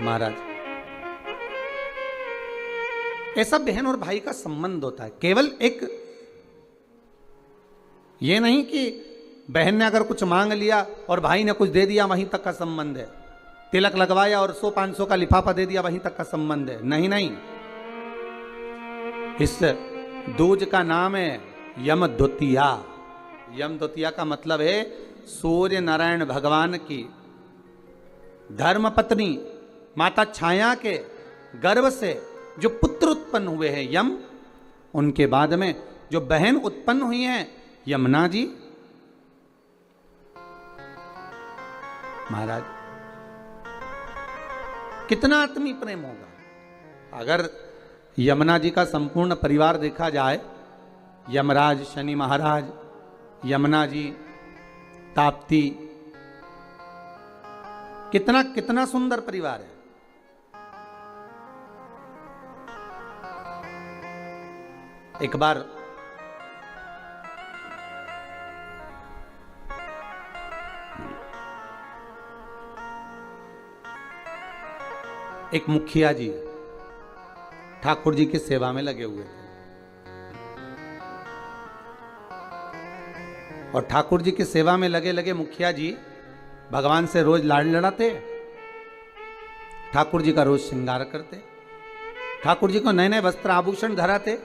महाराज, ऐसा बहन और भाई का संबंध होता है। केवल एक ये नहीं कि बहन ने अगर कुछ मांग लिया और भाई ने कुछ दे दिया वहीं तक का संबंध है, तिलक लगवाया और 100-500 का लिफाफा दे दिया वहीं तक का संबंध है। नहीं नहीं, इस दूज का नाम है यम द्वितीया। यम द्वितीया का मतलब है सूर्य नारायण भगवान की धर्म पत्नी माता छाया के गर्भ से जो पुत्र उत्पन्न हुए हैं यम, उनके बाद में जो बहन उत्पन्न हुई हैं यमुना जी। महाराज, कितना आत्मीय प्रेम होगा अगर यमुना जी का संपूर्ण परिवार देखा जाए। यमराज, शनि महाराज, यमुना जी, ताप्ती, कितना कितना सुंदर परिवार है। एक बार एक मुखिया जी ठाकुर जी की सेवा में लगे हुए थे और ठाकुर जी की सेवा में लगे लगे मुखिया जी भगवान से रोज लाड़ लड़ाते, ठाकुर जी का रोज श्रृंगार करते, ठाकुर जी को नए नए वस्त्र आभूषण धराते,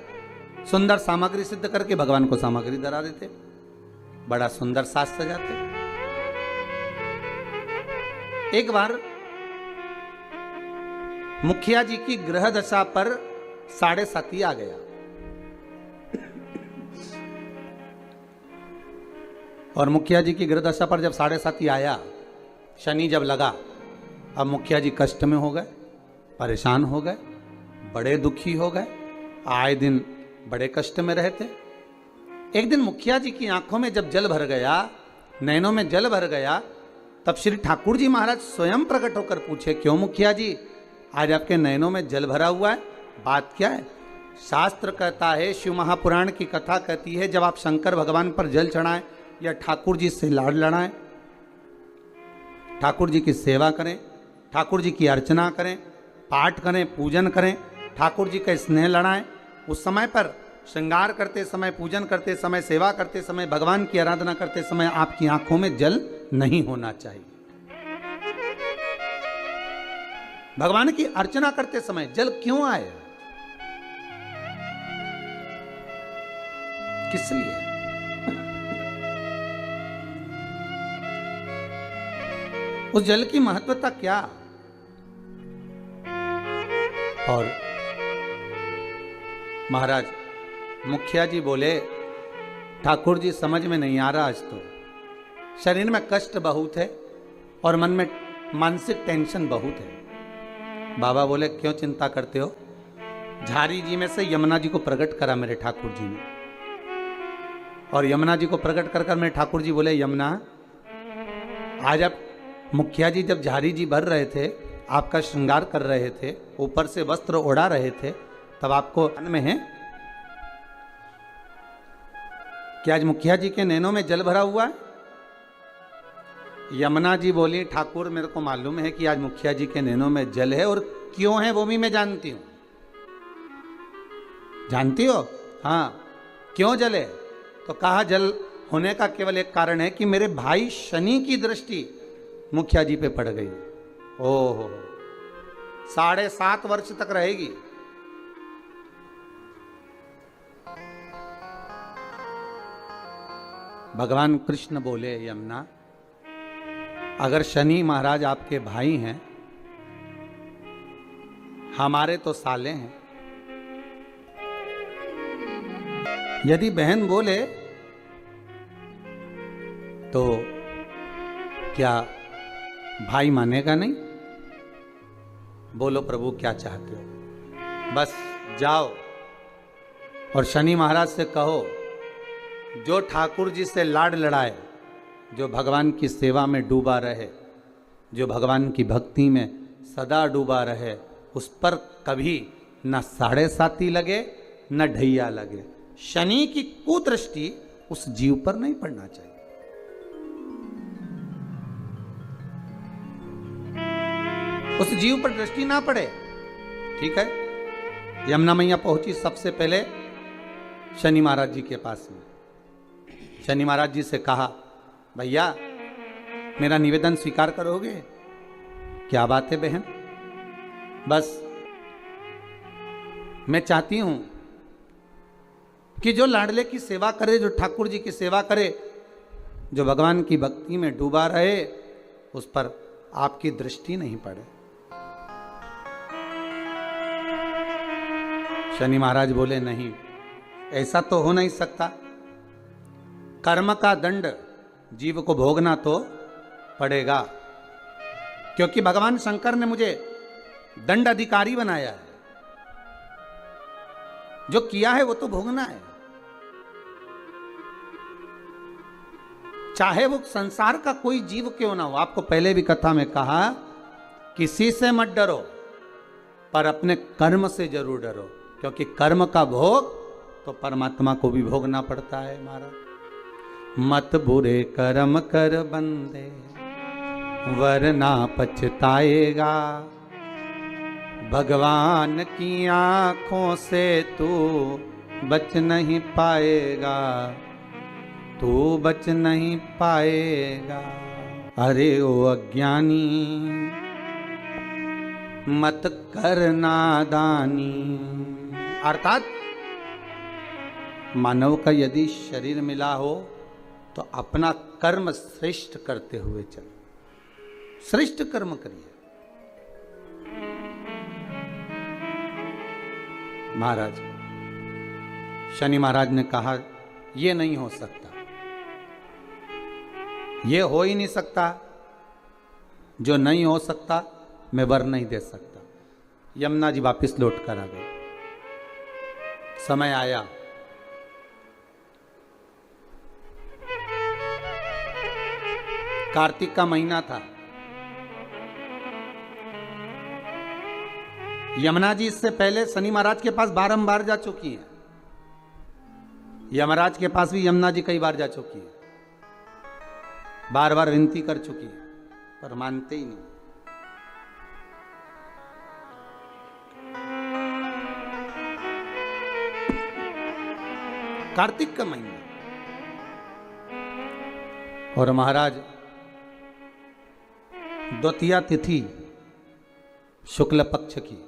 सुंदर सामग्री सिद्ध करके भगवान को सामग्री धरा देते, बड़ा सुंदर साज सजाते। एक बार मुखिया जी की ग्रह दशा पर 7.5 आ गया और मुखिया जी की ग्रह दशा पर जब 7.5 आया, शनि जब लगा, अब मुखिया जी कष्ट में हो गए, परेशान हो गए, बड़े दुखी हो गए, आए दिन बड़े कष्ट में रहते। एक दिन मुखिया जी की आंखों में जब जल भर गया, नैनों में जल भर गया, तब श्री ठाकुर जी महाराज स्वयं प्रकट होकर पूछे, क्यों मुखिया जी आज आपके नैनों में जल भरा हुआ है, बात क्या है? शास्त्र कहता है, शिव महापुराण की कथा कहती है, जब आप शंकर भगवान पर जल चढ़ाएं या ठाकुर जी से लाड़ लड़ाएं, ठाकुर जी की सेवा करें, ठाकुर जी की अर्चना करें, पाठ करें, पूजन करें, ठाकुर जी का स्नेह लड़ाएं, उस समय पर श्रृंगार करते समय, पूजन करते समय, सेवा करते समय, भगवान की आराधना करते समय आपकी आंखों में जल नहीं होना चाहिए। भगवान की अर्चना करते समय जल क्यों आए, किस लिए? उस जल की महत्वता क्या? और महाराज मुखिया जी बोले, ठाकुर जी समझ में नहीं आ रहा, आज तो शरीर में कष्ट बहुत है और मन में मानसिक टेंशन बहुत है। बाबा बोले, क्यों चिंता करते हो? झारी जी में से यमुना जी को प्रकट करा मेरे ठाकुर जी ने, और यमुना जी को प्रकट कर कर मेरे ठाकुर जी बोले, यमुना आज आप मुखिया जी जब झारी जी भर रहे थे, आपका श्रृंगार कर रहे थे, ऊपर से वस्त्र ओढ़ा रहे थे, तब आपको मन में है कि आज मुखिया जी के नैनों में जल भरा हुआ है? यमुना जी बोली, ठाकुर मेरे को मालूम है कि आज मुखिया जी के नैनों में जल है, और क्यों है वो भी मैं जानती हूं। जानती हो? हाँ। क्यों जल है? तो कहा, जल होने का केवल एक कारण है कि मेरे भाई शनि की दृष्टि मुखिया जी पे पड़ गई। ओहो, 7.5 वर्ष तक रहेगी। भगवान कृष्ण बोले, यमुना अगर शनि महाराज आपके भाई हैं, हमारे तो साले हैं, यदि बहन बोले तो क्या भाई मानेगा नहीं? बोलो प्रभु क्या चाहते हो? बस जाओ और शनि महाराज से कहो, जो ठाकुर जी से लाड़ लड़ाए, जो भगवान की सेवा में डूबा रहे, जो भगवान की भक्ति में सदा डूबा रहे, उस पर कभी न 7.5 लगे न ढैया लगे। शनि की कुदृष्टि उस जीव पर नहीं पड़ना चाहिए। उस जीव पर दृष्टि ना पड़े। ठीक है, यमुना मैया पहुंची सबसे पहले शनि महाराज जी के पास में। शनि महाराज जी से कहा, भैया मेरा निवेदन स्वीकार करोगे? क्या बात है बहन? बस मैं चाहती हूं कि जो लाडले की सेवा करे, जो ठाकुर जी की सेवा करे, जो भगवान की भक्ति में डूबा रहे, उस पर आपकी दृष्टि नहीं पड़े। शनि महाराज बोले, नहीं, ऐसा तो हो नहीं सकता। कर्म का दंड जीव को भोगना तो पड़ेगा, क्योंकि भगवान शंकर ने मुझे दंड अधिकारी बनाया है। जो किया है वो तो भोगना है, चाहे वो संसार का कोई जीव क्यों ना हो। आपको पहले भी कथा में कहा, किसी से मत डरो, पर अपने कर्म से जरूर डरो, क्योंकि कर्म का भोग तो परमात्मा को भी भोगना पड़ता है। महाराज, मत बुरे कर्म कर बंदे, वरना पछताएगा। भगवान की आंखों से तू बच नहीं पाएगा, तू बच नहीं पाएगा। अरे ओ अज्ञानी, मत कर नादानी। अर्थात मानव का यदि शरीर मिला हो तो अपना कर्म श्रेष्ठ करते हुए चलो, श्रेष्ठ कर्म करिए। महाराज, शनि महाराज ने कहा, यह नहीं हो सकता, ये हो ही नहीं सकता। जो नहीं हो सकता मैं वर नहीं दे सकता। यमुना जी वापिस लौट कर आ गए। समय आया, कार्तिक का महीना था। यमुना जी इससे पहले शनि महाराज के पास बारंबार जा चुकी हैं। यमराज के पास भी यमुना जी कई बार जा चुकी है, बार बार विनती कर चुकी है, पर मानते ही नहीं। कार्तिक का महीना और महाराज द्वितीया तिथि शुक्ल पक्ष की।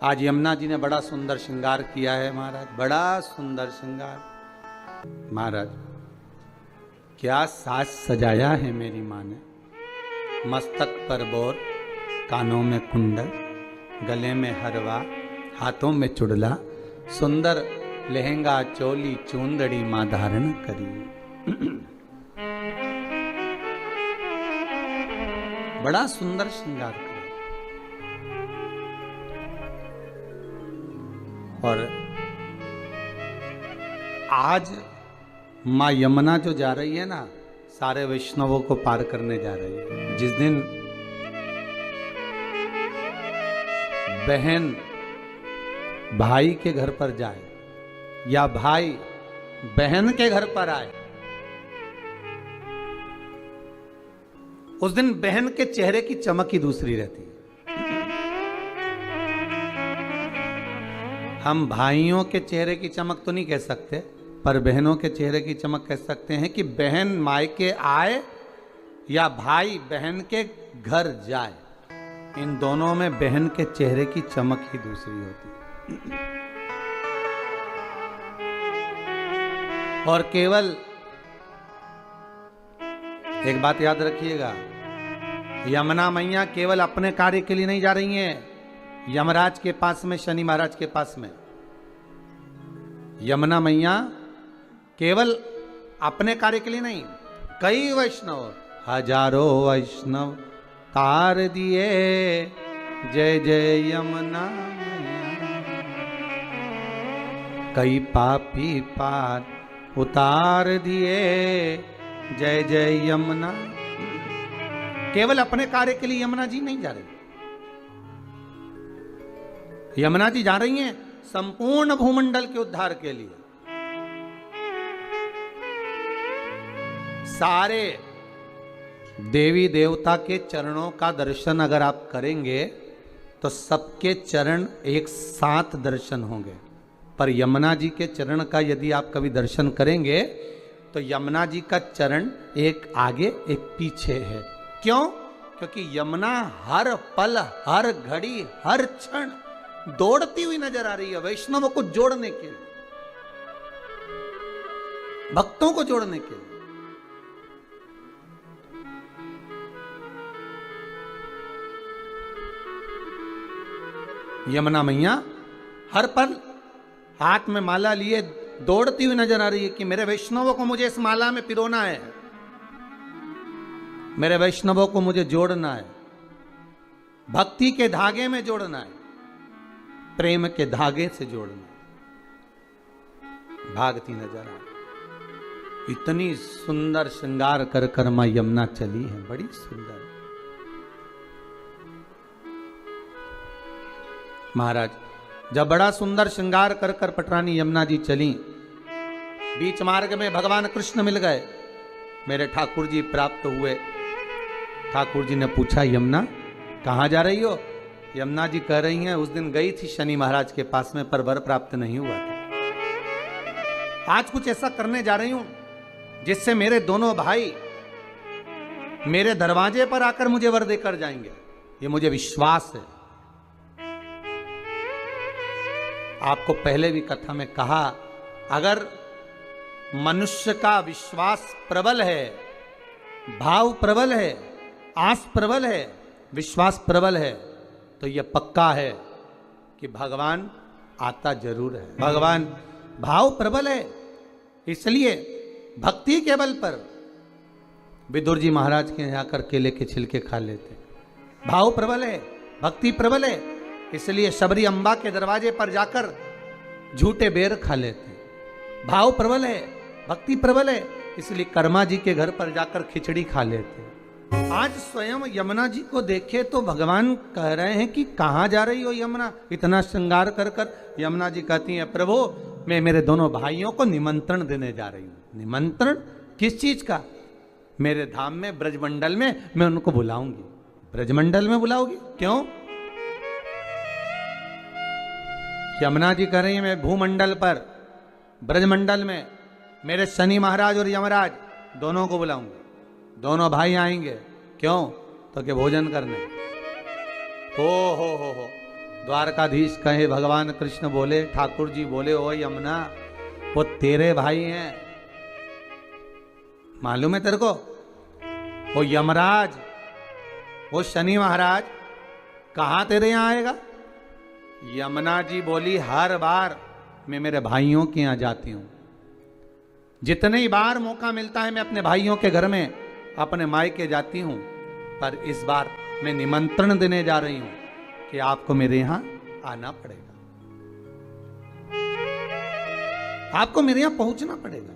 आज यमुना जी ने बड़ा सुंदर श्रृंगार किया है महाराज, बड़ा सुंदर श्रृंगार। महाराज क्या साज सजाया है मेरी माँ ने। मस्तक पर बोर, कानों में कुंडल, गले में हरवा, हाथों में चुड़ला, सुंदर लहंगा चोली चूंदड़ी माँ धारण करी। बड़ा सुंदर श्रृंगार किया। और आज माँ यमुना जो जा रही है ना, सारे वैष्णवों को पार करने जा रही है। जिस दिन बहन भाई के घर पर जाए या भाई बहन के घर पर आए, उस दिन बहन के चेहरे की चमक ही दूसरी रहती है। हम भाइयों के चेहरे की चमक तो नहीं कह सकते, पर बहनों के चेहरे की चमक कह सकते हैं कि बहन मायके आए या भाई बहन के घर जाए, इन दोनों में बहन के चेहरे की चमक ही दूसरी होती है। और केवल एक बात याद रखिएगा, यमुना मैया केवल अपने कार्य के लिए नहीं जा रही हैं यमराज के पास में, शनि महाराज के पास में। यमुना मैया केवल अपने कार्य के लिए नहीं, कई वैष्णव, हजारों वैष्णव तार दिए, जय जय यमुना मैया। कई पापी पार उतार दिए, जय जय यमुना। केवल अपने कार्य के लिए यमुना जी नहीं जा रही, यमुना जी जा रही हैं संपूर्ण भूमंडल के उद्धार के लिए। सारे देवी देवता के चरणों का दर्शन अगर आप करेंगे तो सबके चरण एक साथ दर्शन होंगे, पर यमुना जी के चरण का यदि आप कभी दर्शन करेंगे तो यमुना जी का चरण एक आगे एक पीछे है। क्यों? क्योंकि यमुना हर पल, हर घड़ी, हर क्षण दौड़ती हुई नजर आ रही है वैष्णवों को जोड़ने के लिए, भक्तों को जोड़ने के लिए। यमुना मैया हर पल हाथ में माला लिए दौड़ती हुई नजर आ रही है कि मेरे वैष्णवों को मुझे इस माला में पिरोना है, मेरे वैष्णवों को मुझे जोड़ना है, भक्ति के धागे में जोड़ना है, प्रेम के धागे से जोड़ना है। भागती नजर आ रही, इतनी सुंदर श्रृंगार कर कर मां यमुना चली है, बड़ी सुंदर। महाराज जब बड़ा सुंदर श्रृंगार कर कर पटरानी यमुना जी चली, बीच मार्ग में भगवान कृष्ण मिल गए, मेरे ठाकुर जी प्राप्त हुए। ठाकुर जी ने पूछा यमुना कहाँ जा रही हो? यमुना जी कह रही हैं उस दिन गई थी शनि महाराज के पास में पर वर प्राप्त नहीं हुआ था। आज कुछ ऐसा करने जा रही हूं जिससे मेरे दोनों भाई मेरे दरवाजे पर आकर मुझे वर देकर जाएंगे, ये मुझे विश्वास है। आपको पहले भी कथा में कहा, अगर मनुष्य का विश्वास प्रबल है, भाव प्रबल है, आस प्रबल है, विश्वास प्रबल है, तो यह पक्का है कि भगवान आता जरूर है। भगवान भाव प्रबल है, इसलिए भक्ति के बल पर विदुर जी महाराज के यहाँ आकर केले के छिलके खा लेते। भाव प्रबल है, भक्ति प्रबल है, इसलिए शबरी अम्बा के दरवाजे पर जाकर झूठे बेर खा लेते। भाव प्रबल है, भक्ति प्रबल है, इसलिए कर्मा जी के घर पर जाकर खिचड़ी खा लेते। आज स्वयं यमुना जी को देखे तो भगवान कह रहे हैं कि कहाँ जा रही हो यमुना, इतना श्रृंगार कर कर। यमुना जी कहती हैं प्रभु मैं मेरे दोनों भाइयों को निमंत्रण देने जा रही हूँ। निमंत्रण किस चीज का? मेरे धाम में ब्रजमंडल में मैं उनको बुलाऊंगी। ब्रजमंडल में बुलाओगी? क्यों? यमुना जी कह रही है मैं भूमंडल पर ब्रजमंडल में मेरे शनि महाराज और यमराज दोनों को बुलाऊंगा, दोनों भाई आएंगे। क्यों? तो कि भोजन करने। हो द्वारकाधीश कहे, भगवान कृष्ण बोले, ठाकुर जी बोले, ओ यमुना वो तेरे भाई हैं, मालूम है तेरे को? वो यमराज, वो शनि महाराज कहां तेरे यहां आएगा? यमुना जी बोली हर बार मैं मेरे भाइयों के यहां जाती हूं, जितने ही बार मौका मिलता है मैं अपने भाइयों के घर में अपने मायके जाती हूं, पर इस बार मैं निमंत्रण देने जा रही हूं कि आपको मेरे यहां आना पड़ेगा, आपको मेरे यहां पहुंचना पड़ेगा।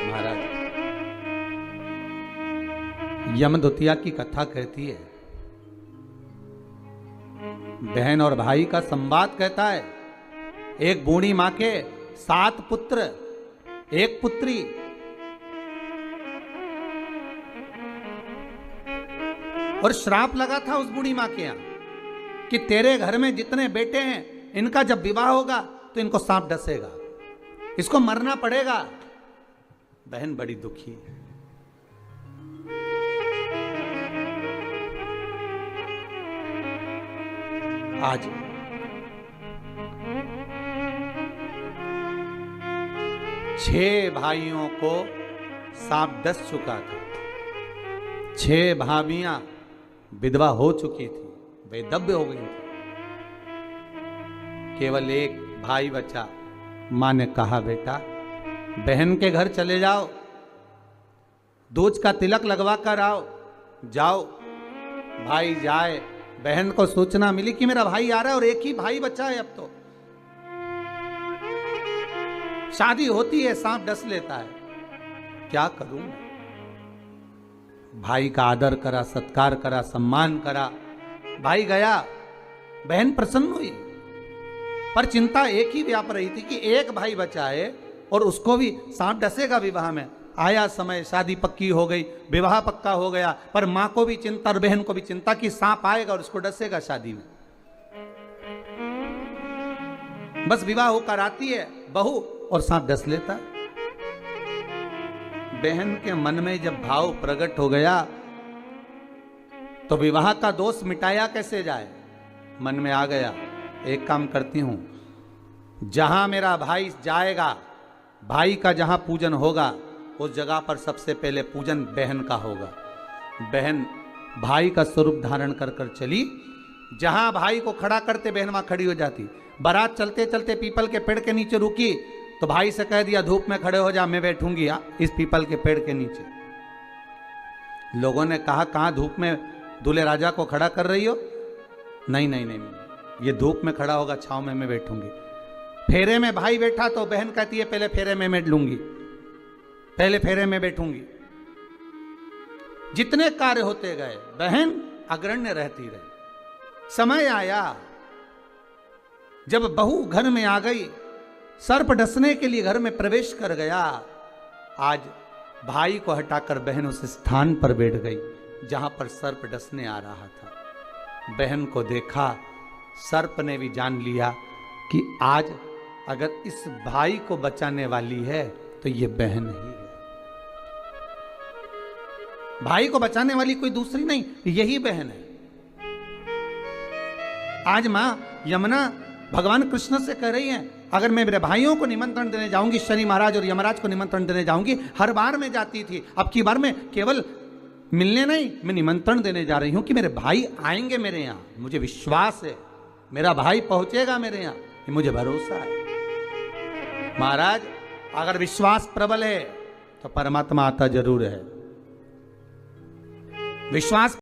महाराज यमदूतिया की कथा कहती है, बहन और भाई का संवाद कहता है। एक बूढ़ी मां के 7 पुत्र, 1 पुत्री। और श्राप लगा था उस बूढ़ी मां के यहां कि तेरे घर में जितने बेटे हैं इनका जब विवाह होगा तो इनको सांप डसेगा, इसको मरना पड़ेगा। बहन बड़ी दुखी है। आज 6 भाइयों को सांप डस चुका था। 6 भाभियां विधवा हो चुकी थी, वैधव्य हो गई थी। केवल 1 भाई बचा। मां ने कहा बेटा बहन के घर चले जाओ, दूज का तिलक लगवा कर आओ। जाओ। भाई जाए। बहन को सूचना मिली कि मेरा भाई आ रहा है और 1 ही भाई बचा है, अब तो शादी होती है सांप डस लेता है, क्या करूं? भाई का आदर करा, सत्कार करा, सम्मान करा। भाई गया, बहन प्रसन्न हुई, पर चिंता एक ही व्याप रही थी कि एक भाई बचा है और उसको भी सांप डसेगा विवाह में। आया समय, शादी पक्की हो गई, विवाह पक्का हो गया, पर मां को भी चिंता और बहन को भी चिंता कि सांप आएगा और उसको डसेगा शादी में। बस विवाह होकर आती है बहू और सांप डस लेता। बहन के मन में जब भाव प्रकट हो गया तो विवाह का दोष मिटाया कैसे जाए, मन में आ गया एक काम करती हूं, जहां मेरा भाई जाएगा, भाई का जहां पूजन होगा उस जगह पर सबसे पहले पूजन बहन का होगा। बहन भाई का स्वरूप धारण कर कर चली, जहां भाई को खड़ा करते बहन वहां खड़ी हो जाती। बारात चलते चलते पीपल के पेड़ के नीचे रुकी तो भाई से कह दिया धूप में खड़े हो जा, मैं बैठूंगी इस पीपल के पेड़ के नीचे। लोगों ने कहा कहां धूप में दूल्हे राजा को खड़ा कर रही हो? नहीं नहीं नहीं, ये धूप में खड़ा होगा, छांव में मैं बैठूंगी। फेरे में भाई बैठा तो बहन कहती है पहले फेरे में मैं लूंगी, पहले फेरे में बैठूंगी। जितने कार्य होते गए बहन अग्रण्य रहती रही। समय आया जब बहू घर में आ गई, सर्प डसने के लिए घर में प्रवेश कर गया। आज भाई को हटाकर बहन उस स्थान पर बैठ गई जहां पर सर्प डसने आ रहा था। बहन को देखा, सर्प ने भी जान लिया कि आज अगर इस भाई को बचाने वाली है तो ये बहन ही है। भाई को बचाने वाली कोई दूसरी नहीं, यही बहन है। आज मां यमुना भगवान कृष्ण से कह रही है अगर मैं मेरे भाइयों को निमंत्रण देने जाऊंगी, शनि महाराज और यमराज को निमंत्रण देने जाऊंगी, हर बार मैं जाती थी, अब की बार मैं केवल मिलने नहीं, मैं निमंत्रण देने जा रही हूं कि मेरे भाई आएंगे मेरे यहां, मुझे विश्वास है मेरा भाई पहुंचेगा मेरे यहां, ये मुझे भरोसा है। महाराज अगर विश्वास प्रबल है तो परमात्मा आता जरूर है। विश्वास